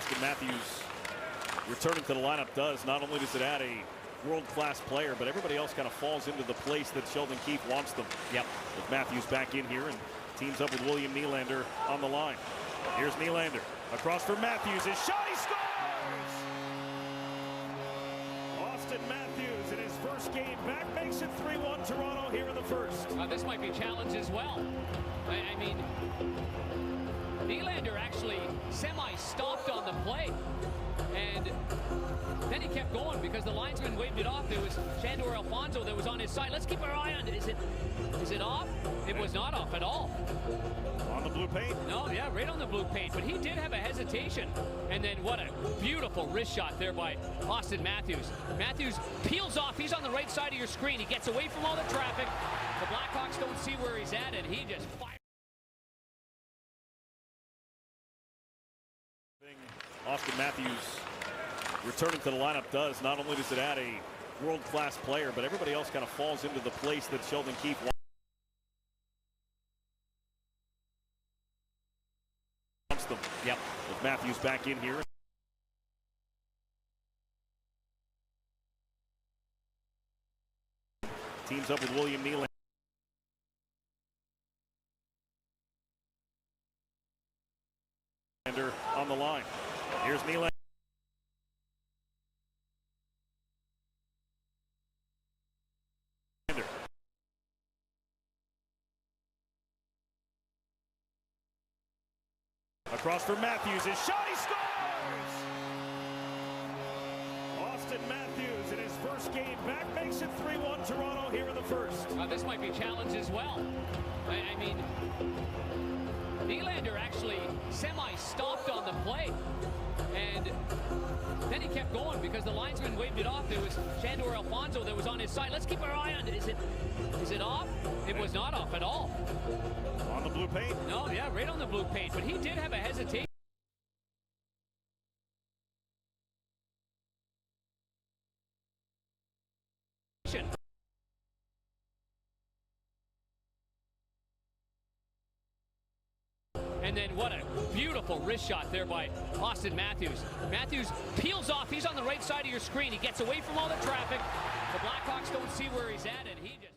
Auston Mathews returning to the lineup does. Not only does it add a world-class player, but everybody else kind of falls into the place that Sheldon Keefe wants them. Yep. With Mathews back in here and teams up with Willie Nylander on the line. Here's Nylander across for Mathews. His shot, he scores! Auston Mathews in his first game back makes it 3-1 Toronto here in the first. This might be challenged as well. I mean, Nylander actually semi-stopped on the play, and then he kept going because the linesman waved it off. There was Shandor Alfonso that was on his side. Let's keep our eye on it. Is it off? It was not off at all. On the blue paint? No, yeah, right on the blue paint. But he did have a hesitation. And then what a beautiful wrist shot there by Auston Mathews. Mathews peels off. He's on the right side of your screen. He gets away from all the traffic. The Blackhawks don't see where he's at, and he just fires. Auston Mathews returning to the lineup does. Not only does it add a world-class player, but everybody else kind of falls into the place that Sheldon Keefe wants them. Yep. With Mathews back in here. Teams up with William Nylander on the line. Here's Nylander. Across for Mathews. His shot, he scores! Auston Mathews in his first game back makes it 3-1 Toronto here in the first. This might be challenged as well. I mean, Nylander actually semi-stopped on the play, and then he kept going because the linesman waved it off. There was Shandor Alfonso that was on his side. Let's keep our eye on it. Is it off? It was not off at all. On the blue paint? No, yeah, right on the blue paint. But he did have a hesitation. And then what a beautiful wrist shot there by Auston Mathews. Mathews peels off. He's on the right side of your screen. He gets away from all the traffic. The Blackhawks don't see where he's at, and he just...